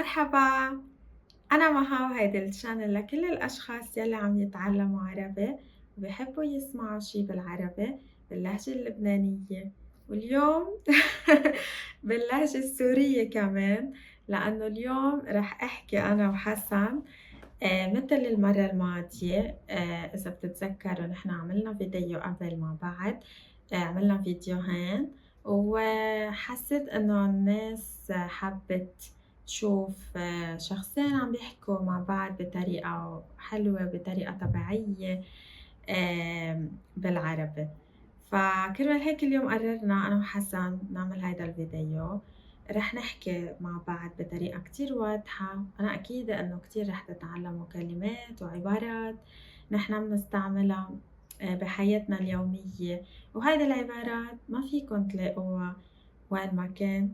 مرحبا، أنا مها وهيدي الشانل لكل الأشخاص يلي عم يتعلموا عربي وبيحبوا يسمعوا شي بالعربي باللهجة اللبنانية، واليوم باللهجة السورية كمان، لأنه اليوم رح أحكي أنا وحسن متل المرة الماضية. إذا بتتذكروا نحن عملنا فيديو قبل مع بعض. عملنا فيديوهين وحسيت إنه الناس حبت تشوف شخصين عم بيحكوا مع بعض بطريقة حلوة بطريقة طبيعية بالعربي. فكرمال هيك اليوم قررنا أنا وحسن نعمل هيدا الفيديو. رح نحكي مع بعض بطريقة كتير واضحة. أنا أكيدة إنه كتير رح تتعلموا كلمات وعبارات نحن بنستعملها بحياتنا اليومية، وهيدي العبارات ما فيكن تلاقوها وين ما كان.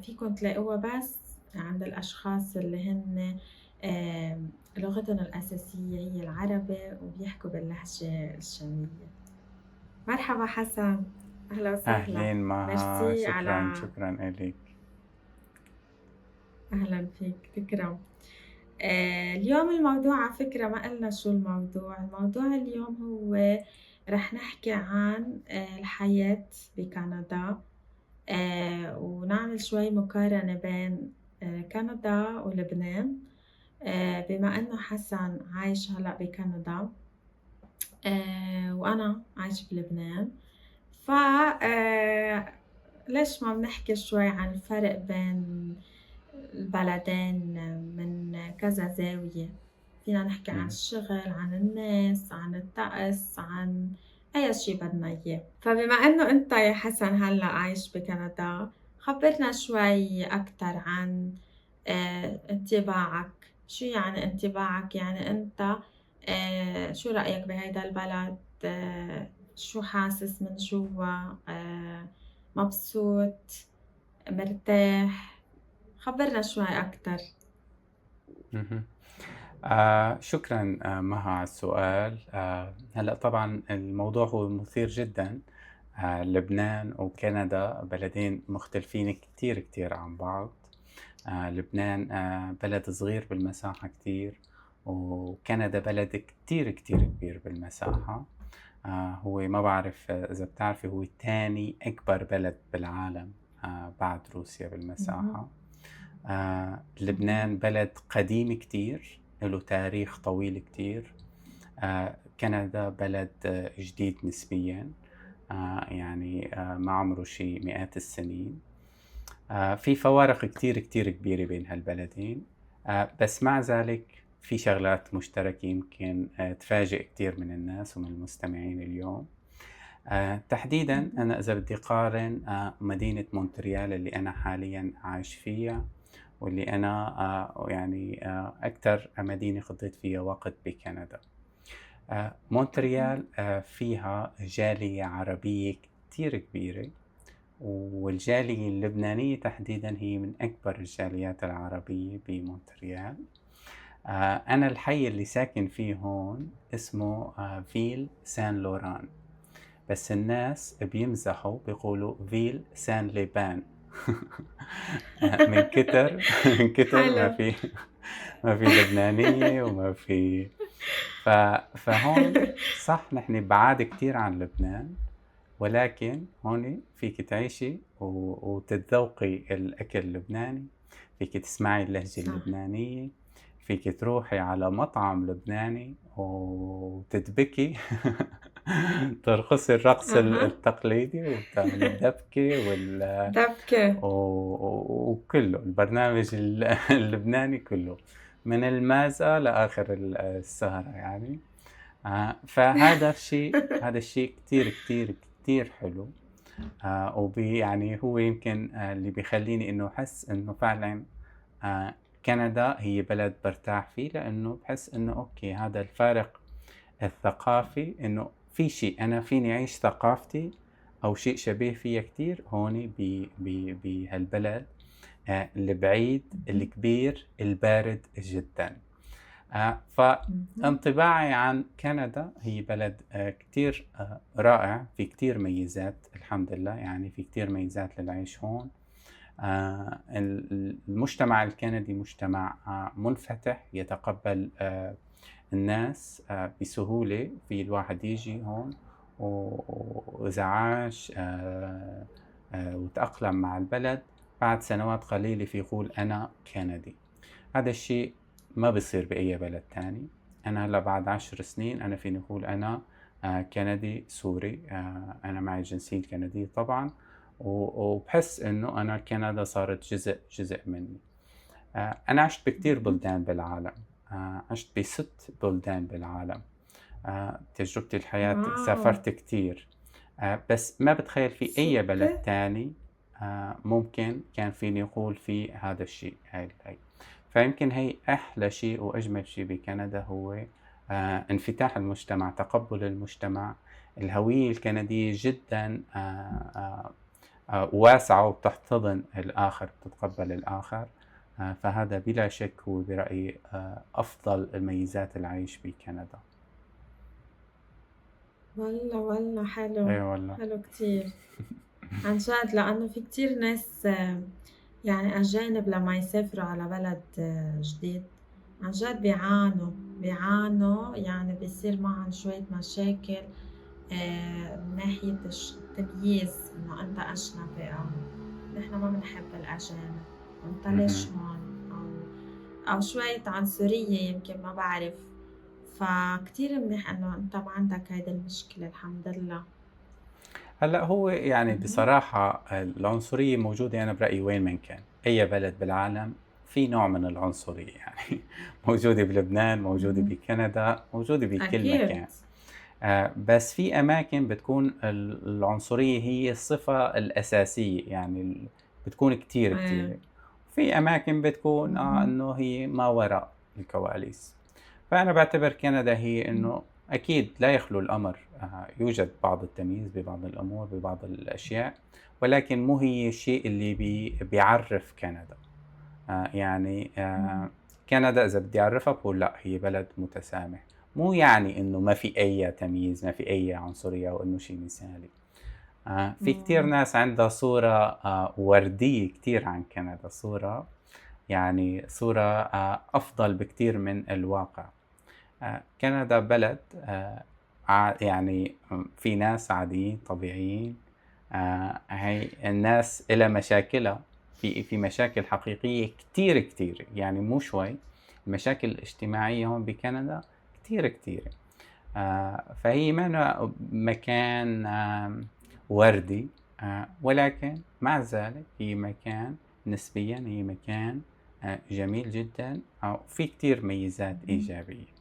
فيكن تلاقوها بس عند الأشخاص اللي هن لغتهم الأساسية هي العربي وبيحكوا باللهجة الشامية. مرحبا حسن، أهلا وسهلا. أهلين معها، ميرسي شكرا على شكرا إلك. أهلا فيك، تكرم. اليوم الموضوع على فكرة ما قلنا شو الموضوع اليوم هو رح نحكي عن الحياة بكندا. ونعمل شوي مقارنة بين كندا ولبنان. بما إنه حسن عايش هلأ بكندا وأنا عايشة بلبنان، ف ليش ما بنحكي شوي عن الفرق بين البلدين من كذا زاوية. فينا نحكي عن مم. الشغل، عن الناس، عن الطقس، عن أي شي بدنا إياه. فبما إنه أنت يا حسن هلأ عايش بكندا، خبرنا شوي أكتر عن انطباعك. شو يعني انطباعك؟ يعني أنت شو رأيك بهيدا البلد؟ شو حاسس من جوا؟ مبسوط؟ مرتاح؟ خبرنا شوي أكتر. مهم. شكرا مها على السؤال. هلأ طبعا الموضوع هو مثير جدا. لبنان وكندا بلدين مختلفين كتير كتير عن بعض. لبنان بلد صغير بالمساحة كتير، وكندا بلد كتير كتير كبير بالمساحة. هو ما بعرف إذا بتعرفي، هو تاني أكبر بلد بالعالم بعد روسيا اهم، بالمساحة. اهم، لبنان بلد قديم كتير، له تاريخ طويل كتير. كندا بلد جديد نسبيا، يعني ما عمره شي مئات السنين. في فوارق كتير كتير كبيرة بين هالبلدين. بس مع ذلك في شغلات مشتركة يمكن تفاجئ كتير من الناس ومن المستمعين اليوم. تحديدا اهم، أنا إذا بدي قارن مدينة مونتريال اللي أنا حاليا عايش فيها، واللي أنا يعني أكتر مدينة قضيت فيها وقت بكندا. اهم، مونتريال فيها جالية عربية كتير كبيرة، والجالية اللبنانية تحديدا هي من أكبر الجاليات العربية بمونتريال. أنا الحي اللي ساكن فيه هون اسمه فيل سان لوران، بس الناس بيمزحوا بيقولوا فيل سان ليبان. من كتر من كتر حلو. ما في لبنانية وما في. ف فهون صح نحن بعاد كتير عن لبنان، ولكن هون فيك تعيشي وتتذوقي الأكل اللبناني، فيك تسمعي اللهجة صح. اللبنانية، فيك تروحي على مطعم لبناني وتدبكي. ترقصي الرقص أها، التقليدي وتعملي الدبكة دبكة. وكله البرنامج اللبناني كله، من المازقة لآخر السهرة يعني. هذا الشيء كتير كتير كتير حلو. يعني هو يمكن اللي بيخليني إنه أحس إنه فعلا كندا هي بلد برتاح فيه، لأنه بحس إنه أوكي هذا الفارق الثقافي، إنه في شيء أنا فيني أعيش ثقافتي أو شيء شبيه فيها كتير هون بهالبلد البعيد اهم، الكبير البارد جدا. اهم، فانطباعي عن كندا هي بلد كتير رائع، في كتير ميزات الحمد لله، يعني في كتير ميزات للعيش هون. المجتمع الكندي مجتمع منفتح، يتقبل الناس بسهولة. في الواحد يجي هون وإذا عاش وتأقلم مع البلد، بعد سنوات قليلة في يقول أنا كندي. هذا الشيء ما بيصير بأي بلد تاني. أنا هلا بعد 10 سنين أنا فيني أقول أنا كندي سوري. أنا معي الجنسية الكندية طبعا، وبحس إنه أنا كندا صارت جزء مني. أنا عشت بكتير بلدان بالعالم. عشت ب6 بلدان بالعالم. تجربتي الحياة واو! سافرت كتير. بس ما بتخيل في أي بلد 6. تاني ممكن كان فيني أقول فيه هذا الشيء. هاي فيمكن هي أحلى شيء وأجمل شيء بكندا، هو انفتاح المجتمع، تقبل المجتمع. الهوية الكندية جدا واسعة وبتحتضن الآخر، بتتقبل الآخر. فهذا بلا شك هو برأيي أفضل الميزات العيش بكندا. والله حلو، أي والله. حلو كتير عن جد، لأنه في كتير ناس يعني أجانب لما يسافروا على بلد جديد عن جد بيعانوا، يعني بيصير معهم شوية مشاكل من ناحية التمييز، إنه أنت أجنبي أو نحن ما بنحب الأجانب، أنت ليش اهم. هون، أو شوية عنصرية يمكن ما بعرف. فكتير منيح إنه أنت ما عندك هيدي المشكلة الحمد لله. هلأ هو يعني اهم. بصراحة العنصرية موجودة أنا برأيي وين ما كان، أي بلد بالعالم في نوع من العنصرية يعني موجودة بلبنان، موجودة اهم. بكندا، موجودة بكل أكيد. مكان. بس في أماكن بتكون العنصرية هي الصفة الأساسية، يعني بتكون كتير إيه. كتيرة. في أماكن بتكون اهم. إنه هي ما وراء الكواليس. فأنا باعتبر كندا هي إمم. إنه أكيد لا يخلو الأمر يوجد بعض التمييز ببعض الأمور ببعض الأشياء، ولكن مو هي الشيء اللي بيعرّف كندا. يعني إمم. كندا إذا بدي أعرّفها باقول لأ، هي بلد متسامح. مو يعني إنه ما في أي تمييز، ما في أي عنصرية أو إنه شيء مثالي. في كتير إمم. ناس عندها صورة وردية كتير عن كندا، يعني صورة أفضل بكتير من الواقع. كندا بلد يعني في ناس عاديين طبيعيين. هي الناس إلها مشاكلها، في مشاكل حقيقية كتير كتير، يعني مو شوي. المشاكل الاجتماعية هون بكندا كتير كتيرة. فهي مانا مكان وردي. ولكن مع ذلك هي مكان نسبيًا، هي مكان جميل جدًا. وفي كتير ميزات اهم. إيجابية.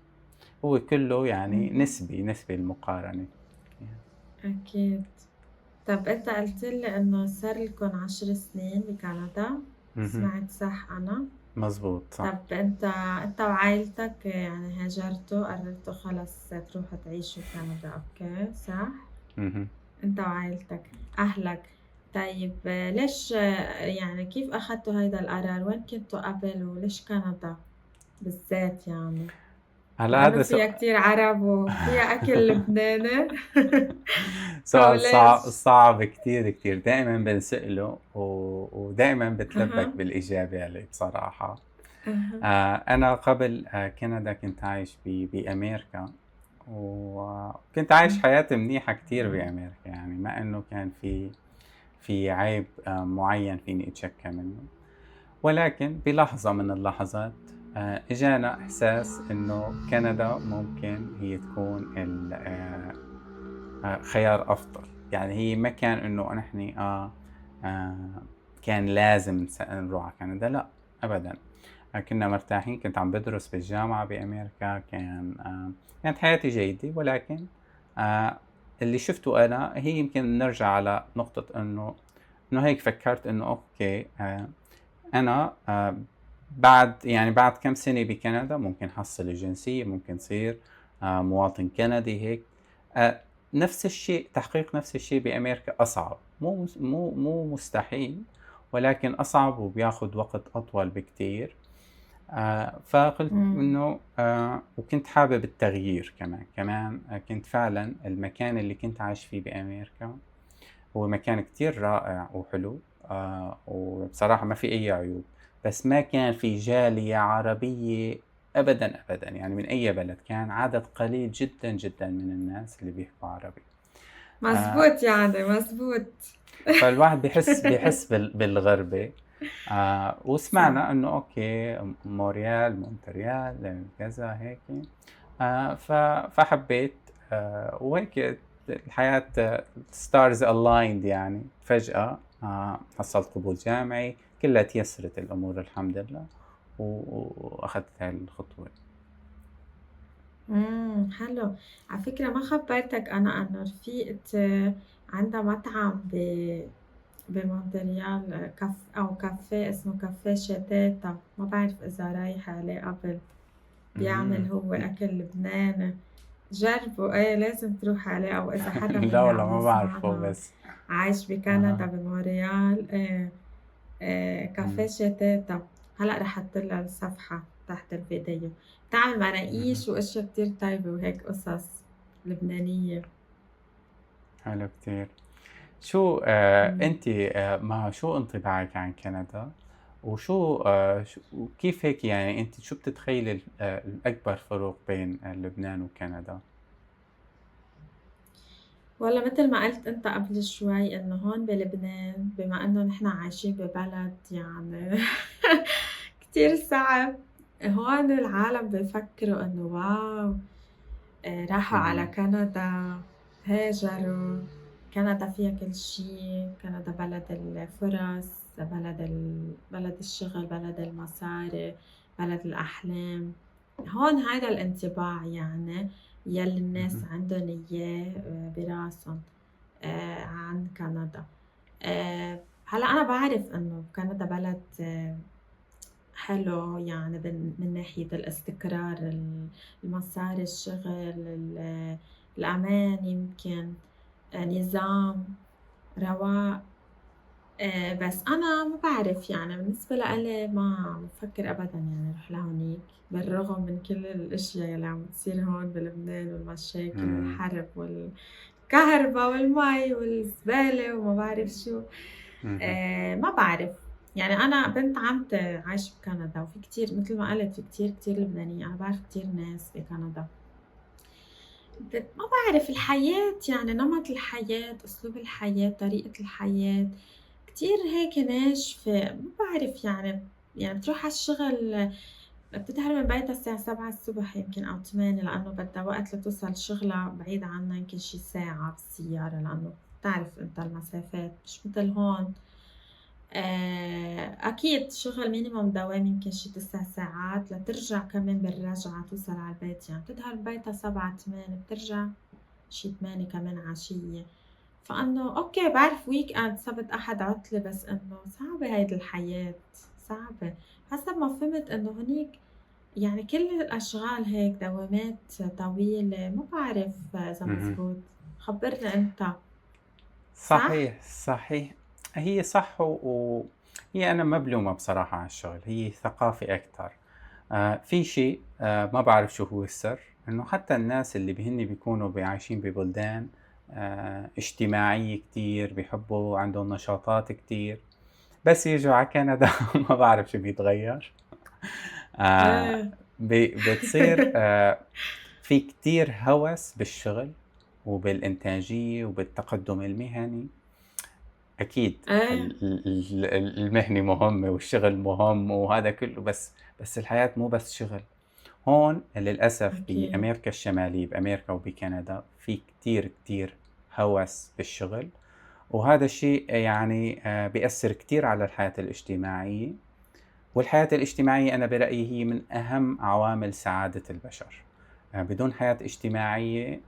هو كله يعني اهم. نسبي المقارنة. أكيد. طَب أنت قُلت لي إنه صار لكم 10 سنين بكندا، اهم. سمعت صح أنا؟ مضبوط صح. طَب أنت وعايلتك يعني هاجرتوا، قررتوا خلص تروحوا تعيشوا بكندا، أوكي، صح؟ اهم. أنت وعيلتك، أهلك. طيب ليش يعني كيف أخدتوا هيدا القرار؟ وين كنتوا قبل وليش كندا بالذات يعني؟ هلأ لإنه هذا فيها كتير عرب وفيها أكل لبناني سؤال فليش؟ صعب كتير. دائمًا بانسأله ودائمًا باتلبك أها. بالإجابة عليه بصراحة. أها. أنا قبل كندا كنت عايش بأمريكا، وكنت عايش إمم. حياة منيحة كتير بأمريكا، يعني ما إنه كان في عيب معين فيني أتشكى منه. ولكن بلحظة من اللحظات إجانا إحساس إنه كندا ممكن هي تكون ال خيار أفضل. يعني هي ما كان إنه نحن كان لازم نروح على كندا، لأ أبدًا. كنا مرتاحين، كنت عم بادرس بالجامعة بأمريكا، كانت حياتي جيدة. ولكن آآ اللي شُفته أنا هي يمكن نرجع على نقطة إنه هيك فكّرت إنه أوكي. أنا بعد كام سنة بكندا ممكن أحصّل الجنسية، ممكن صير مواطن كندي هيك. نفس الشيء، تحقيق نفس الشيء بأمريكا أصعب، مو مستحيل، ولكن أصعب وبياخد وقت أطول بكتير. فقُلت إمم. إنه وكنت حابب التغيير كمان كنت فعلًا المكان اللي كنت عايش فيه بأمريكا هو مكان كتير رائع وحلو. وبصراحة ما في أي عيوب، بس ما كان في جالية عربية أبدًا، أبدًا، يعني من أي بلد، كان عدد قليل جدًا، جدًا من الناس اللي بيحكوا عربي. آآ مضبوط يعني، مضبوط. فالواحد بيحس بالغربة. صح. وسمعنا إنه أوكي مونريال، مونتريال، كذا هيك. ف فحبيت. وهيك الحياة stars aligned يعني فجأة حصلت قبول جامعي، كلها تيسرت الأمور الحمد لله، وأخدت هاي الخطوة. حلو. على فكرة ما خبّرتك أنا إنه رفيقتي عندها مطعم بمونتريال أو كافيه اسمه كافيه شتاتا، ما بعرف إذا رايح عليه قبل، بيعمل إمم. هو أكل لبناني. جربوا، إيه لازم تروح عليه، أو إذا حدا لا هلأ والله عم ما باعرفه يسمعنا بس. عايش بكندا أها. بمونريال، إيه، كافيه إمم. شتاتا. هلأ رح أحط لها الصفحة تحت الفيديو. بتعمل اهم. مناقيش وأشيا كتير طيبة وهيك قصص لبنانية. حلو كتير. شو إمم. أنتِ مها شو انطباعِك عن كندا؟ وشو وكيف هيك يعني أنتِ شو بتتخيلي الأكبر فروق بين لبنان وكندا؟ والله متل ما قُلت أنت قبل شوي إنه هون بلبنان بما إنه نحن عايشين ببلد يعني كتير صعب، هون العالم بيفكروا إنه واو، راحوا على اهم. كندا، هاجروا، كندا فيها كل شي، كندا بلد الفُرَص، بلد الشغل، بلد المصاري، بلد الأحلام. هون هيدا الانطباع يعني يلّي الناس اهم. عندُن إياه براسهم عن كندا. هلأ أنا باعرف إنه كندا بلد حلو يعني من ناحية الاستقرار، المصاري، الشغل، الأمان يمكن، نظام، رواق. بس أنا ما باعرف يعني بالنسبة لإلي ما بافكّر أبدًا يعني أروح لهونيك، بالرغم من كل الأشيا يلّي عم تصير هون بلبنان والمشاكل إمم. والحرب والكهربا والمي والزبالة وما بعرف شو. اهم. ما باعرف، يعني أنا بنت عمتي عايشة بكندا وفي كتير متل ما قُلت في كتير، كتير لبنانية، أنا باعرف كتير ناس بكندا. ما باعرف الحياة يعني نمط الحياة، أسلوب الحياة، طريقة الحياة، كتير هيك ناشفة، ما باعرف يعني بتروح على الشغل بتتهرب من بيتها الساعة 7:00 يمكن أو 8:00 لإنه بدها وقت لتوصل شغلها بعيد عنّا يمكن شي ساعة بالسيارة، لإنه بتعرف أنت المسافات مش متل هون. أكيد شغل minimum دوام يمكن شي 9 ساعات، لترجع كمان بالرجعة توصل على البيت، يعني بتظهر ببيتها 7، 8 بترجع شي 8 كمان عشية. فإنه أوكي بعرف weekend سبت، أحد عطلة، بس إنه صعبة هيدي الحياة، صعبة. حسب ما فهمت إنه هونيك يعني كل الأشغال هيك دوامات طويلة، ما بعرف إذا اهم. مزبوط، خبّرني أنت، صح؟ صحيح، صحيح. هي صح هي أنا ما بالومها بصراحة على الشغل، هي ثقافة أكتر. في شيء ما باعرف شو هو السر، إنه حتى الناس اللي بيكونوا عايشين ببلدان اجتماعية كتير، بيحبّوا عندهم نشاطات كتير، بس ييجوا على كندا ما باعرف شو بيتغيّر. آآ إيه. بتصير في كتير هَوَس بالشغل وبالإنتاجية وبالتقدُّم المهني. أكيد إيه. المهنة مهمة والشغل مهم وهذا كلّه، بس الحياة مو بس شغل. هون للأسف أكيد. بأمريكا الشمالية، بأمريكا وبكندا في كتير، كتير هَوَس بالشغل، وهذا الشيء يعني بيأثّر كتير على الحياة الاجتماعية. والحياة الاجتماعية أنا برأيي هي من أهم عوامل سعادة البشر. بدون حياة اجتماعية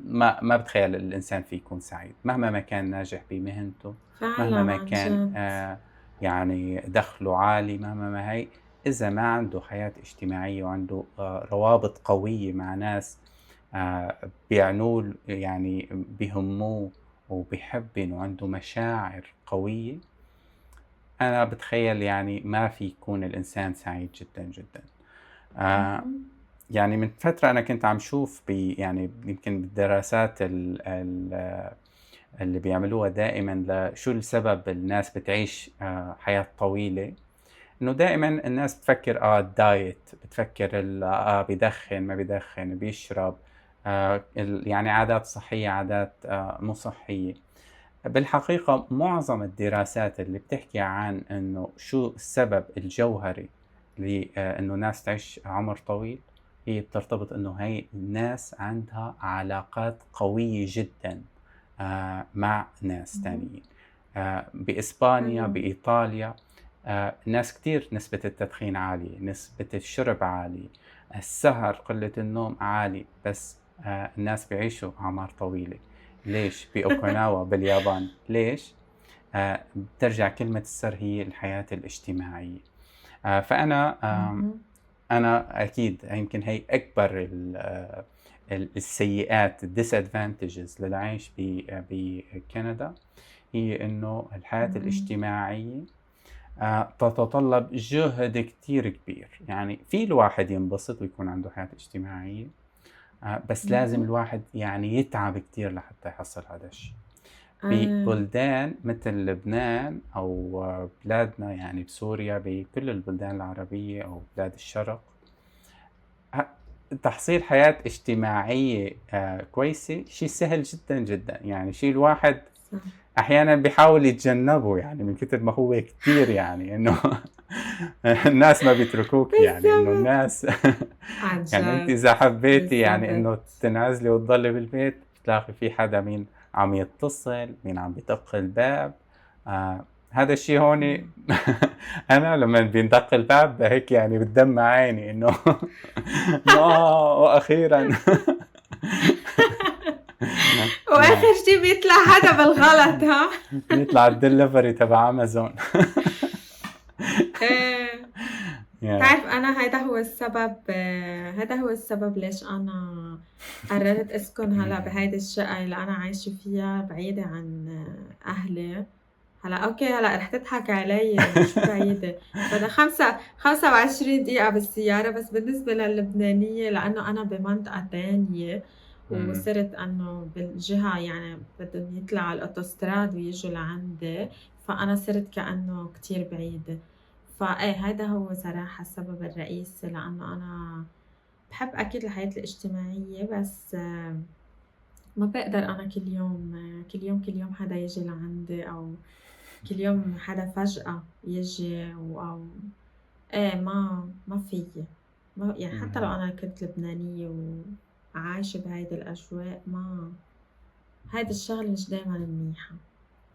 ما باتخيّل الإنسان فيه يكون سعيد، مهما ما كان ناجح بمهنته، فعلًا مهما ما عن كان جد. يعني دخله عالي، مهما ما هي، إذا ما عنده حياة اجتماعية وعنده روابط قوية مع ناس بيعنوا يعني بيهمّوه وبيحبّن وعنده مشاعر قوية، أنا باتخيّل يعني ما في يكون الإنسان سعيد جدًا، جدًا. آآ اهم. يعني من فترة أنا كنت عم شوف يعني يمكن بالدراسات ال اللي بيعملوها دائمًا شو السبب الناس بتعيش حياة طويلة، إنه دائمًا الناس بتفكّر الdiet، بتفكّر بيدخن، ما بيدخن، بيشرب، يعني عادات صحية، عادات مو صحية. بالحقيقة معظم الدراسات اللي بتحكي عن إنه شو السبب الجوهري إنه ناس تعيش عمر طويل، هي بترتبط إنه هي الناس عندها علاقات قوية جدًا مع ناس اهم. تانيين. بإسبانيا، حلو. بإيطاليا، ناس كتير نسبة التدخين عالية، نسبة الشرب عالية، السهر، قلة النوم عالي، بس الناس بيعيشوا أعمار طويلة. ليش؟ بأوكيناوا باليابان، ليش؟ بترجع كلمة السر هي الحياة الاجتماعية. فأنا اهم. أنا أكيد يمكن هي أكبر السيئات الdisadvantages للعيش بكندا، هي إنه الحياة إمم. الاجتماعية تتطلب جهد كتير كبير. يعني في الواحد ينبسط ويكون عنده حياة اجتماعية، بس لازم اهم. الواحد يعني يتعب كتير لحتى يحصل هذا الشي. آه. ببلدان مثل لبنان أو بلادنا، يعني بسوريا، بكل البلدان العربية أو بلاد الشرق، ه تحصيل حياة اجتماعية كويسة شي سهل جدًا، جدًا. يعني شي الواحد صح. أحيانًا بيحاول يتجنّبه، يعني من كتر ما هو كتير، يعني إنه الناس ما بيتركوكِ، يعني إنه بالضبط. الناس عن يعني أنتِ جد. إذا حبّيتِ يعني إنه بالضبط. تنعزلي وتضلّي بالبيت، بتلاقي في حدا مين عم يتصل، مين عم بيدق الباب. هذا الشي هون إمم. أنا لمّا بيندق الباب هيك يعني بتدمّع عيني إنه إنه وأخيرًا. نعم. وآخر شي بيطلع حدا بالغلط ها؟ بيطلع الdelivery تبع أمازون. آه. ياه! بتعرف أنا هيدا هو السبب ليش أنا قررت أسكن هلأ بهيدي الشقة اللي أنا عايشة فيها بعيدة عن أهلي. هلأ أوكي، هلأ رح تضحك علي إنه شو بعيدة، بدها 25 دقيقة بالسيارة، بس بالنسبة للبنانية لإنه أنا بمنطقة تانية إمم، وصرت إنه بالجهة يعني بدهم يطلعوا على الأوتوستراد وييجوا لعندي، فأنا صرت كأنه كتير بعيدة. فإيه هيدا هو صراحة السبب الرئيسي، لإنه أنا باحب أكيد الحياة الاجتماعية، بس ما باقدر أنا كل يوم حدا ييجي لعندي، أو كل يوم حدا فجأة ييجي أو إيه ما فيّي. ما يعني حتى لو اهم، أنا كنت لبنانية وعايشة بهيدي الأجواء، هيدي الشغلة مش دايمًا منيحة.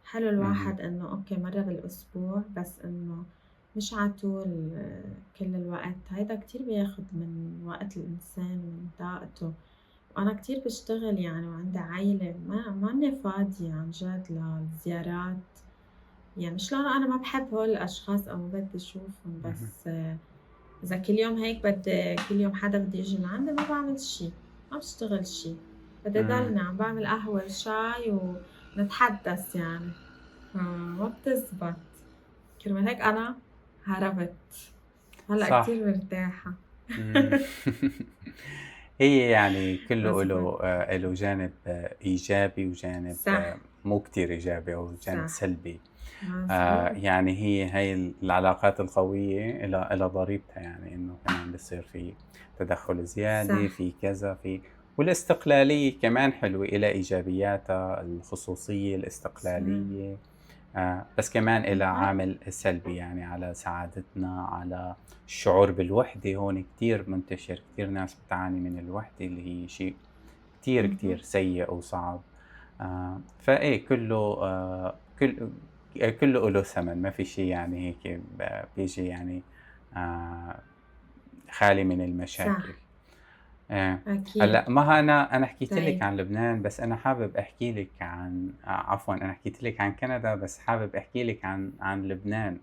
حلو اهم، الواحد إنه أوكي مرّة بالأسبوع، بس إنه مش على طول كل الوقت، هيدا كتير بياخد من وقت الإنسان ومن طاقته. وأنا كتير باشتغل يعني وعندي عيلة، ماني فاضية عن جد للزيارات. يعني مش لإنه أنا ما باحب هول الأشخاص أو ما بدي أشوفهم، اهم، بس إذا كل يوم هيك كل يوم حدا بده ييجي لعندي ما باعمل شي، ما باشتغل شي، بدي إمم، ضلني عم باعمل قهوة وشاي ونتحدث يعني، فما بتزبط. كرمال هيك أنا هربت، هلأ صح. كتير مرتاحة. إمم. هي يعني كلّه مضبوط. له جانب إيجابي وجانب صح. مو كتير إيجابي أو جانب صح. سلبي. مضبوط. يعني هي العلاقات القوية إلها ضريبتها، يعني إنه كمان بيصير في تدخُّل زيادة، صح. في كذا، والاستقلالية كمان حلوة، إلها إيجابياتها، الخصوصية، صح. الاستقلالية. بس كمان إلها اهم. عامل سلبي، يعني على سعادتنا، على الشعور بالوحدة. هون كتير منتشر، كتير ناس بتعاني من الوحدة اللي هي شيء كتير، كتير اهم. سيء وصعب. فإيه كلّه كلّه له ثمن، ما في شي يعني هيك بييجي يعني آآ خالي من المشاكل. صح. هلأ أكيد. ما أنا حكيت لِك طيب. عن لبنان، بس أنا حابب أحكي لِك عن عفوًا، أنا حكيت لِك عن كندا، بس حابب أحكي لِك عن لبنان.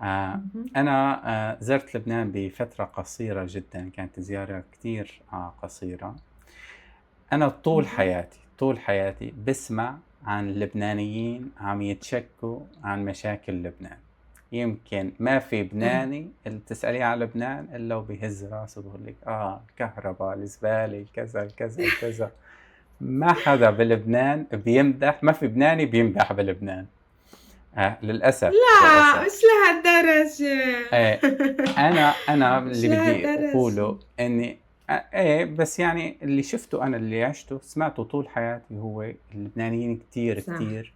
آآ اهم. أنا زرت لبنان بفترة قصيرة جدًا، كانت زيارة كتير قصيرة. أنا طول اهم. حياتي، طول حياتي باسمع عن لبنانيين عم يتشكّوا عن مشاكل لبنان. يمكن ما في إيه. لبناني تسأليه عن لبنان إلا وبيهز راسه بيقول لِك الكهربا، الزبالة، الكذا، الكذا، الكذا. ما حدا بلبنان بيمدح، ما في لبناني بيمدح بلبنان. للأسف، لا للأسف. مش لهالدرجة. إيه، أنا مش اللي بدي لهالدرجة. أقوله إني إيه، بس يعني اللي شفته أنا، اللي عشته سمعته طول حياتي، هو اللبنانيين كتير صح. كتير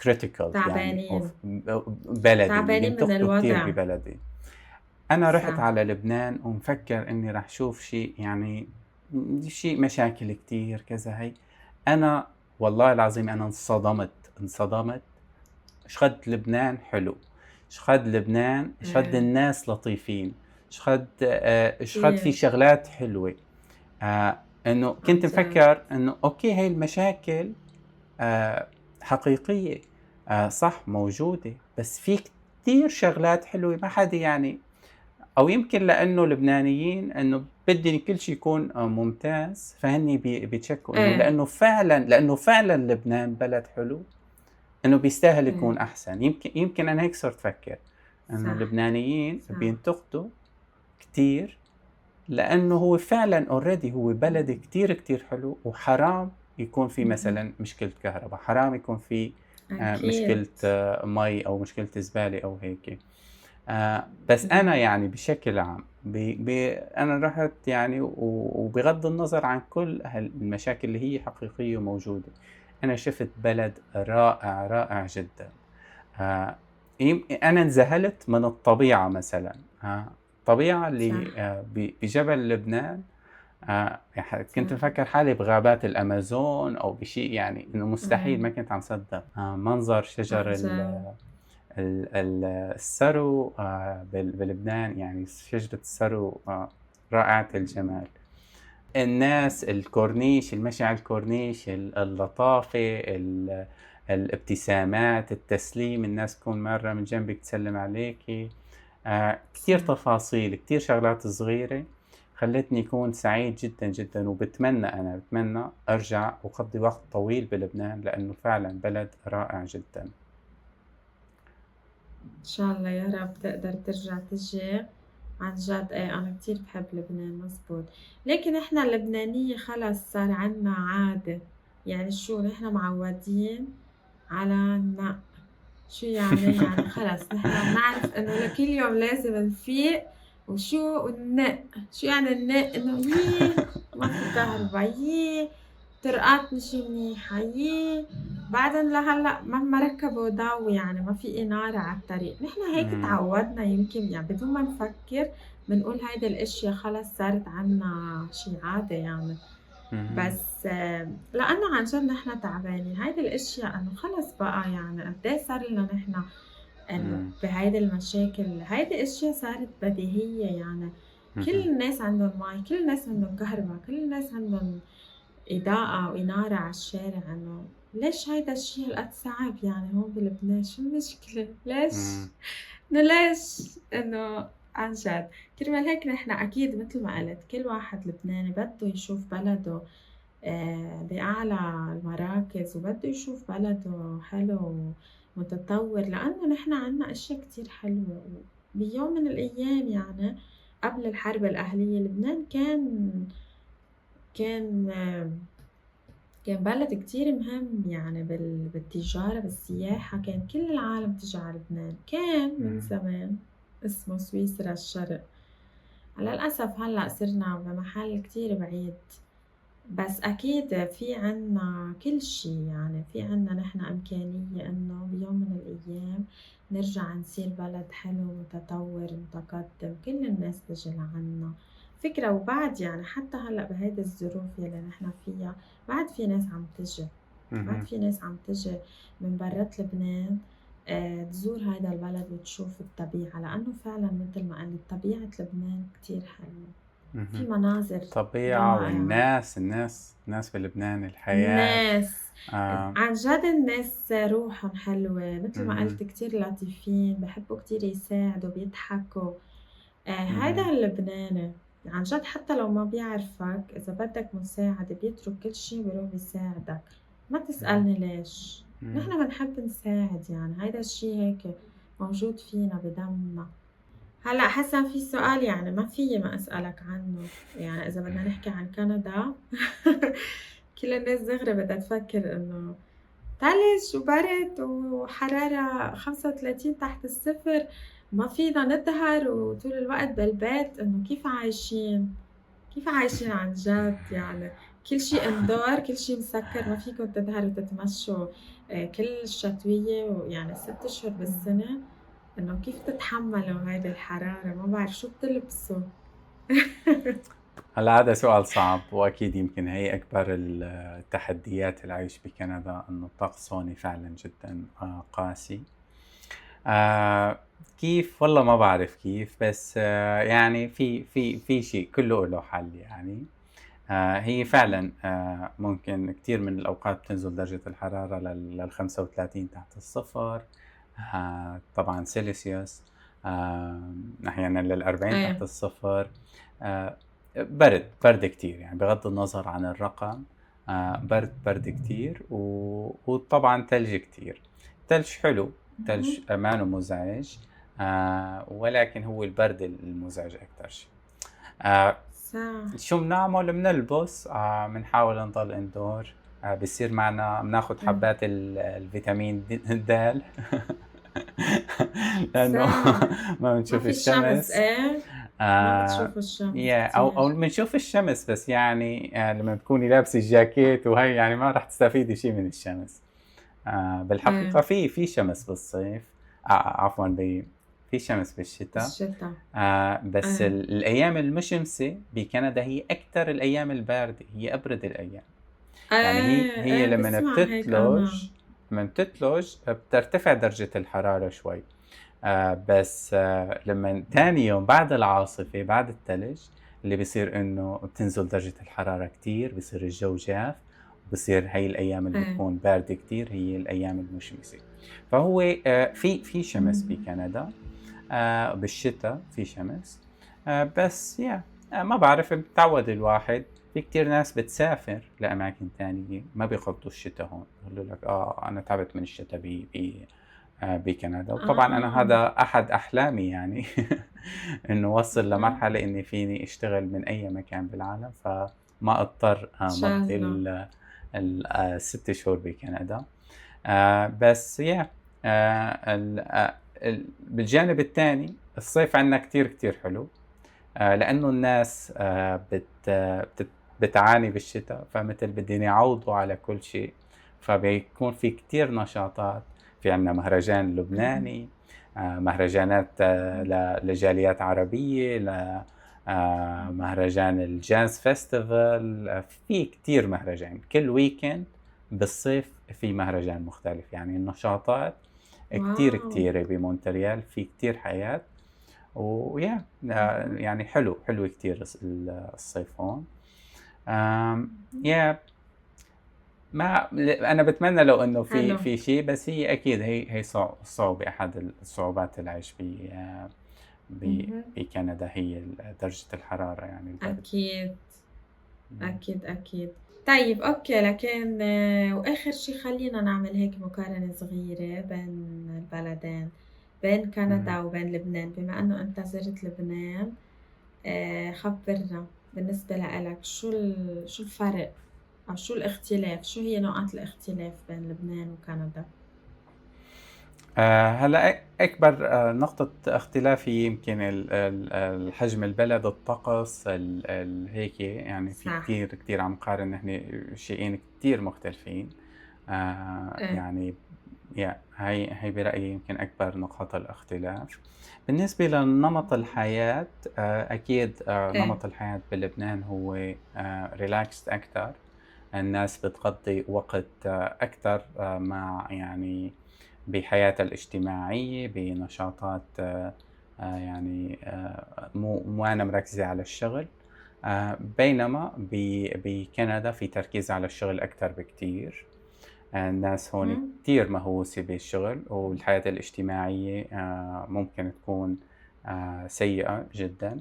critical يعني تعبانين. بلدي تعبانين من بينتقدوا كتير الوضع. ببلدي. أنا رحت صح. على لبنان ومفكر إني راح شوف شيء يعني شيء مشاكل كتير كذا هي. أنا والله العظيم أنا انصدمت. شخد لبنان حلو، شخد لبنان، شخد إيه. الناس لطيفين، شخد في كتير. شغلات حلوة. إنه عن كنت جد. مفكر إنه أوكي هاي المشاكل آآ حقيقية، صح موجودة، بس في كتير شغلات حلوة ما حدا يعني. أو يمكن لإنه لبنانيين إنه بدّن كل شي يكون ممتاز، فهني بيتشكّوا إنه إيه. لإنه فعلًا لبنان بلد حلو، إنه بيستاهل إيه. يكون أحسن. يمكن أنا هيك صرت أفكّر، إنه صح. اللبنانيين صح. بينتقدوا كتير، لإنه هو فعلًا already هو بلد كتير، كتير حلو، وحرام يكون في اهم. مثلًا مشكلة كهربا، حرام يكون في مشكلة أكيد. مَي أو مشكلة زبالة أو هيك. بس أنا اهم. يعني بشكل عام أنا رُحت يعني وبغض النظر عن كل المشاكل اللي هي حقيقية وموجودة، أنا شُفت بلد رائع، رائع جدًا. آآ أنا انذهلت من الطبيعة مثلًا. الطبيعة اللي صح. بجبل لبنان. كنت صح. مفكّر حالي بغابات الأمازون أو بشيء يعني إنه مستحيل، ما إيه. كنت عم صدّق. منظر عن شجر جد. السَرو بلبنان، يعني شجرة السَرو رائعة الجمال. الناس، الكورنيش، المشي على الكورنيش، اللطافة، الابتسامات، التسليم، الناس تكون مارّة من جنبِك تسلّم عليكِ. كتير صح. تفاصيل، كتير شغلات صغيرة خلّتني أكون سعيد جدًا، جدًا، باتمنى أرجع وأقضّي وقت طويل بلبنان، لإنه فعلًا بلد رائع جدًا. إن شاء الله يا رب تقدر ترجع تيجي. عن جد إيه أنا كتير باحب لبنان مزبوط. لكن إحنا اللبنانية خلص صار عنا عادة. يعني شو نحن معودين على النَّق. شو يعني؟ يعني خلص نحن بنعرف إنه لكل يوم لازم نفيق وشو ننق. شو يعني ننق؟ إنه ما في كهربا، طرقات مش منيحة، بعدين لهلّأ مهما ركبوا ضو يعني ما في إنارة على الطريق. نحن هيك إمم، اتعودنا يمكن يعني بدون ما نفكر بنقول هيدي الأشيا خلص صارت عنا شي عادة يعني. اهم، بس لأنه عن جد نحن تعبانين. هيدي الأشيا إنه خلص بقى يعني قد إيه صار لنا نحن إنه إمم، بهيدي المشاكل. هيدي أشيا صارت بديهية يعني. كل اهم، الناس عندهم مي، كل الناس عندهم كهربا، كل الناس عندهم إضاءة وإنارة على الشارع. إنه ليش هيدا الشي هالقد صعب يعني هون بلبنان؟ شو المشكلة؟ ليش؟ إمم، إنه ليش؟ إنه عن جد كرمال هيك نحن أكيد متل ما قلت كل واحد لبناني بده يشوف بلده بأعلى المراكز، وبده يشوف بلده حلو ومتطور. لأنه نحن عنا أشيا كتير حلوة. وبيوم من الأيام يعني قبل الحرب الأهلية لبنان كان كان بلد كتير مهم يعني بالتجارة بالسياحة. كان كل العالم تيجي على لبنان. كان من إمم، زمان اسمه سويسرا الشرق. للأسف هلأ صرنا بمحل كتير بعيد. بس أكيد في عنا كل شي يعني في عنا نحن إمكانية إنه بيوم من الأيام نرجع نصير بلد حلو متطور متقدم كل الناس تجي لعنا. فكرة وبعد يعني حتى هلأ بهيدي الظروف يلي نحن فيها بعد في ناس عم تجي. بعد اهم، في ناس عم تجي من برات لبنان تزور هيدا البلد وتشوف الطبيعة. لأنه فعلا متل ما قلت طبيعة لبنان كتير حلوة. في اهم. مناظر الطبيعة رائعة. والناس بلبنان، الحياة. الناس آه، عن جد الناس روحهم حلوة متل ما اهم، قلت كتير لطيفين بيحبوا كتير يساعدوا بيضحكوا. هيدا اهم، اللبناني عن جد حتى لو ما بيعرفك إذا بدك مساعدة بيترك كل شي وبيروح بيساعدك. ما اهم، تسألني ليش. إمم. نحن بنحب نساعد يعني هيدا الشي هيك موجود فينا بدمنا. هلأ حسن في سؤال يعني ما فيي ما أسألك عنه. يعني إذا بدنا نحكي عن كندا كل الناس دغري بدها تفكّر إنه تلج وبرد وحرارة 35 تحت الصفر، وما فينا نظهر وطول الوقت بالبيت، إنه كيف عايشين؟ كيف عايشين عن جد يعني؟ كل شي indoor كل شي مسكّر، ما فيكن تظهروا تتمشوا كل الشتوية ويعني 6 أشهر بالسنة، إنه كيف تتحمّلوا هيدي الحرارة؟ ما بعرف شو بتلبسوا؟ هلأ هذا سؤال صعب، وأكيد يمكن هي أكبر التحديات العيش بكندا، إنه الطقس هون فعلًا جدًا قاسي. آآ كيف؟ والله ما باعرف كيف، بس يعني في شيء كلّه له حل يعني. هي فعلًا ممكن كتير من الأوقات بتنزل درجة الحرارة لل35 تحت الصفر، طبعًا سيلسيوس، أحيانًا لل40 تحت إيه، الصفر. آآ برد كتير يعني بغض النظر عن الرقم. برد كتير، وطبعًا تلج كتير. التلج حلو، التلج اهم، مانو مزعج، ولكن هو البرد المزعج أكتر شي. آآ صح، شو بنعمل؟ بنلبس، بنحاول نضل indoor. بيصير معنا بناخد إمم، حبّات الفيتامين د لإنه صح، ما ما بنشوف في شمس الشمس. إيه، ما آآ بتشوفوا الشمس أو كتير، بنشوف الشمس، بس يعني لمّا تكوني لابسة الجاكيت وهي يعني ما رح تستفيدي شي من الشمس. بالحقيقة إيه، في شمس بالصيف، عفوًا في شمس بالشتا. بالشتا، بس إيه، الأيام المشمسة بكندا هي أكتر الأيام الباردة، هي أبرد الأيام. يعني إيه، هي إيه باسمع هيك أنا، لمّن بتتلج بترتفع درجة الحرارة شوي. بس لمّن تاني يوم بعد العاصفة بعد التلج، اللي بيصير إنه بتنزل درجة الحرارة كتير، بيصير الجو جاف، وبصير هي الأيام اللي إيه، بتكون باردة كتير هي الأيام المشمسة. فهو في شمس اهم، بكندا. بالشتا في شمس. بس ما باعرف بتعوّد الواحد. في كتير ناس بتسافر لأماكن تانية ما بيقضّوا الشتا هون، بيقولوا لك أنا تعبت من الشتا بكندا. وطبعًا أنا آه، هذا أحد أحلامي يعني إنه أوصل اهم، لمرحلة إني فيني أشتغل من أي مكان بالعالم، فما أضطر إن شاء مضّي الله، ال6 شهور بكندا. بس بالجانب التاني الصيف عندنا كتير حلو. لإنه الناس بتعاني بالشتا، فمثل بدّن يعوضوا على كل شيء، فبيكون في كتير نشاطات. في عندنا مهرجان اهم، لبناني، مهرجانات إمم، لجاليات عربية، اهم، مهرجان الجاز فيستيفال. في كتير مهرجان، كل weekend بالصيف في مهرجان مختلف. يعني النشاطات واو! كتيرة بمونتريال، في كتير حياة. ويا اهم، يعني حلو كتير الصيف هون. اهم، يا ما أنا باتمنى لو إنه في حلو، في شيء، بس هي أكيد هي صعوبة، أحد الصعوبات العيش اهم، بكندا هي درجة الحرارة يعني البرد. أكيد. إمم، أكيد، أكيد. طيب أوكي، لكن وآخر شي خلّينا نعمل هيك مقارنة صغيرة بين البلدين، بين اهم. كندا وبين لبنان، بما إنه أنت زرت لبنان، خبّرنا بالنسبة لإلك شو الفرق أو شو الاختلاف، شو هي نقاط الاختلاف بين لبنان وكندا؟ هلأ أكبر نقطة اختلاف هي يمكن الحجم البلد، الطقس، هيك يعني في صح، كتير عم قارن نحن شيئين كتير مختلفين. إيه، يعني هي برأيي يمكن أكبر نقاط الاختلاف. بالنسبة لنمط الحياة، أكيد إيه، نمط الحياة بلبنان هو relaxed أكتر. الناس بتقضّي وقت أكتر مع يعني بحياتها الاجتماعية، بنشاطات يعني مو مركزة على الشغل. بينما بكندا في تركيز على الشغل أكتر بكتير. الناس هون اهم، كتير مهووسة بالشغل، والحياة الاجتماعية ممكن تكون سيئة جدًا.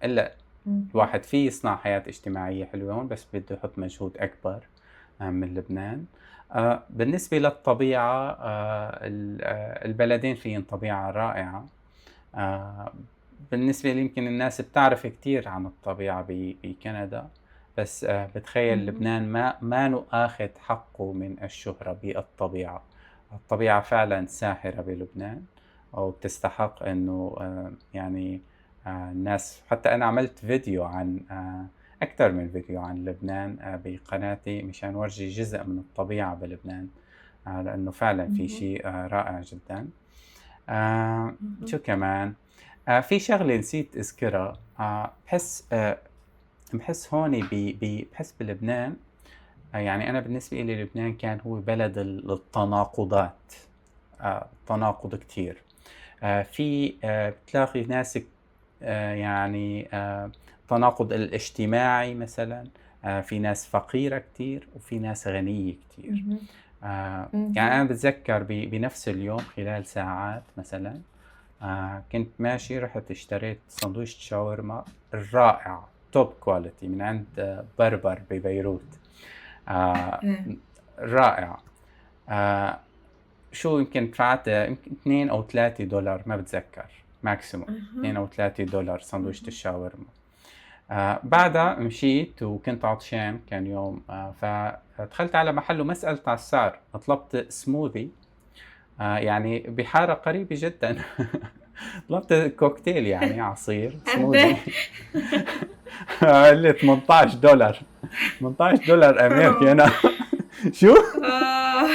إلا اهم، الواحد فيه يصنع حياة اجتماعية حلوة هون، بس بده يحط مجهود أكبر من لبنان. بالنسبة للطبيعة، البلدين فيهن طبيعة رائعة. بالنسبة لي يمكن الناس بتعرف كتير عن الطبيعة بكندا، بس بتخيل اهم، لبنان مانو آخد حقه من الشهرة بالطبيعة. الطبيعة فعلًا ساحرة بلبنان، وبتستحق إنه يعني الناس، حتى أنا عملت فيديو عن أكتر من فيديو عن لبنان بقناتي مشان ورجي جزء من الطبيعة بلبنان، لإنه فعلًا في اهم، شيء رائع جدًا. آآ اهم، شو كمان؟ في شغلة نسيت أذكرها. باحس هون باحس بلبنان، يعني أنا بالنسبة إلي لبنان كان هو بلد التناقضات، تناقض كتير. في بتلاقي ناس يعني التناقض الاجتماعي مثلًا، في ناس فقيرة كتير وفي ناس غنية كتير. اهم، يعني اهم، أنا باتذكّر بنفس اليوم خلال ساعات مثلًا، كنت ماشي رُحت اشتريت ساندويشة شاورما رائع top quality من عند بربر ببيروت. إيه، م رائع. آآ شو يمكن دفعت يمكن 2 أو $3 ما باتذكّر maximum، أها، 2 أو $3 ساندويشة اهم، الشاورما. اهم، بعدها مشيت وكنت عطشان كان يوم، فدخلت على محل وما سألت على السعر، طلبت smoothie، يعني بحارة قريبة جدًا. طلبت كوكتيل يعني عصير قد smoothie. إيه؟ قال لي $18. $18 أمريكي أنا. شو؟ آه،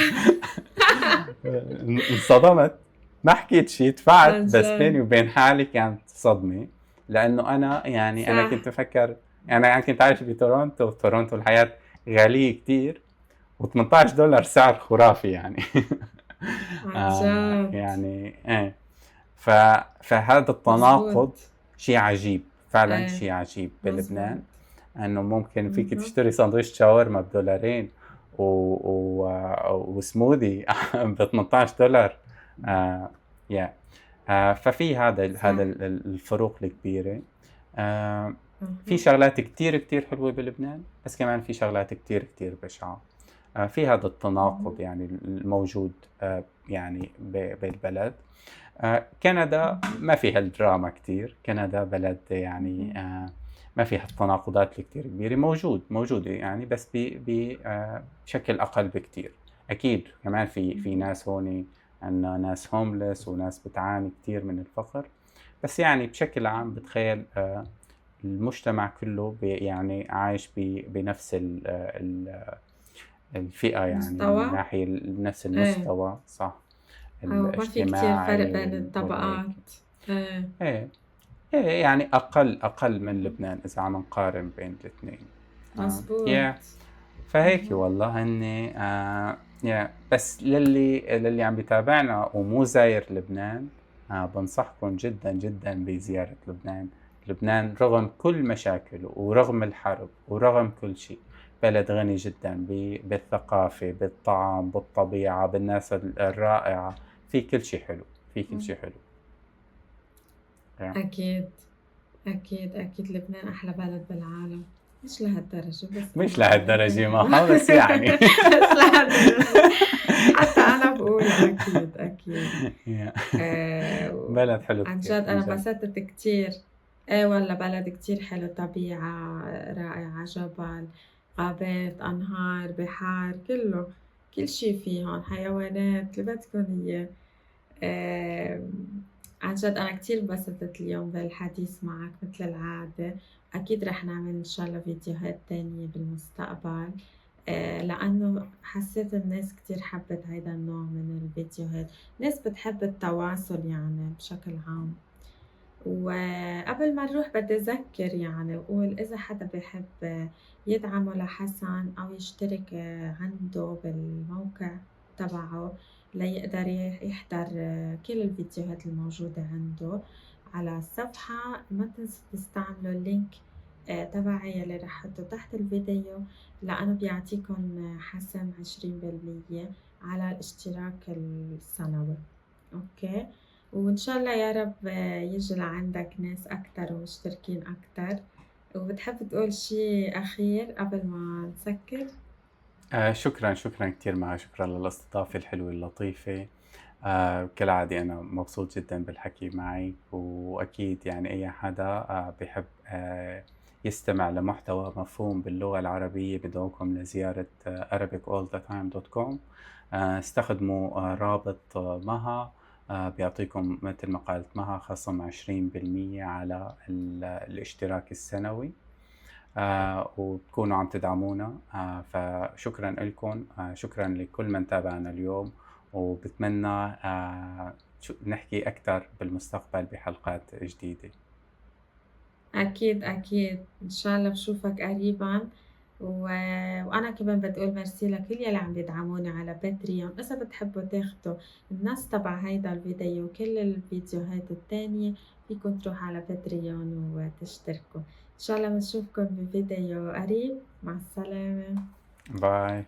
انصدمت، ما حكيت شي، دفعت، عن بس بيني جد، وبين حالي كانت صدمة، لإنه أنا يعني أنا صح، كنت مفكّر، يعني أنا كنت عايش بتورونتو، وتورونتو الحياة غالية كتير، و$18 سعر خرافي يعني. عن جد، يعني إيه. ف فهذا التناقض مضبوط، شيء عجيب، فعلًا إيه، شيء عجيب بلبنان، مضبوط، إنه ممكن فيك اهم، تشتري ساندويشة شاورما ب$2 و وسموذي ب$18. ياه! ففي هذا صح، الفروق الكبيرة. آآ في اهم، شغلات كتير، كتير حلوة بلبنان، بس كمان في شغلات كتير، كتير بشعة. في هذا التناقض اهم، يعني الموجود يعني بالبلد. كندا اهم، ما فيها الدراما كتير، كندا بلد يعني اهم، ما فيها التناقضات الكتير كبيرة، موجودة يعني، بس بشكل أقل بكتير. أكيد كمان في اهم، ناس هون، عندنا ناس homeless وناس بتعاني كتير من الفقر، بس يعني بشكل عام بتخيل المجتمع كله يعني عايش بنفس الفئة، يعني من مستوى؟ ناحية نفس إيه، المستوى، صح، أو ما في كتير فرق الاجتماعي بين والهيك. الطبقات، إيه، إيه، إيه يعني أقل من اهم، لبنان إذا عم نقارن بين الاتنين. مضبوط، فهيك اهم، والله هني بس للي عم بيتابعنا ومو زاير لبنان، بانصحكم جدًا، جدًا بزيارة لبنان. لبنان رغم كل مشاكله ورغم الحرب ورغم كل شي، بلد غني جدًا بالثقافة، بالطعام، بالطبيعة، بالناس الرائعة، في كل شي حلو، في كل إمم، شي حلو. yeah. أكيد، أكيد، أكيد لبنان أحلى بلد بالعالم، مش لهالدرجة بس مش أنا بالنسبة لهالدرجة لي حلو. معها، بس يعني. مش لهالدرجة، حتى أنا باقولها أكيد، أكيد. بلد حلو وعن جد كتير أنا عن جد. انبسطت كتير. إيه والله بلد كتير حلو، طبيعة رائعة، جبل، غابات، أنهار، بحار، كله، كل شي فيه هون، حيوانات، اللي بدكن إياه. عن جد أنا كتير انبسطت اليوم بالحديث معك متل العادة، أكيد رح نعمل إن شاء الله فيديوهات تانية بالمستقبل. لأنه حسيت الناس كتير حبت هيدا النوع من الفيديوهات، ناس بتحب التواصل يعني بشكل عام. وقبل ما نروح بدي أذكر يعني وأقول إذا حدا بيحب يدعمه لحسن أو يشترك عنده بالموقع تبعه ليقدر يحضر كل الفيديوهات الموجودة عنده على الصفحة، ما تنسوا تستعملوا اللينك تبعي يلي رح احطه تحت الفيديو، لأنه بيعطيكم حسن 20% على الاشتراك السنوي. أوكي. وإن شاء الله يا رب ييجي لعندك ناس أكتر ومشتركين أكتر. وبتحب تقول شي أخير قبل ما نسكر؟ شكرًا، شكرًا كتير شكرًا للاستضافة الحلوة اللطيفة. كالعادة أنا مبسوط جدًا بالحكي معِك، وأكيد يعني أي حدا بيحب يستمع لمحتوى مفهوم باللغة العربية بدعوكم لزيارة arabicallthetime.com. استخدموا رابط مها، بيعطيكم مثل ما قالت مها خصم 20% على الاشتراك السنوي، وتكونوا عم تدعمونا. فشكرا لكم، شكرا لكل من تابعنا اليوم، وبتمنى نحكي أكثر بالمستقبل بحلقات جديدة. أكيد أكيد إن شاء الله بشوفك قريبا وأنا كمان بدي أقول ميرسي لكل يلي عم يدعموني على باتريون. إذا بتحبوا تاخدوا النص تبع هيدا الفيديو وكل الفيديوهات التانية فيكم تروحوا على باتريون وتشتركوا. إن شاء الله بنشوفكم بفيديو قريب. مع السلامة. باي.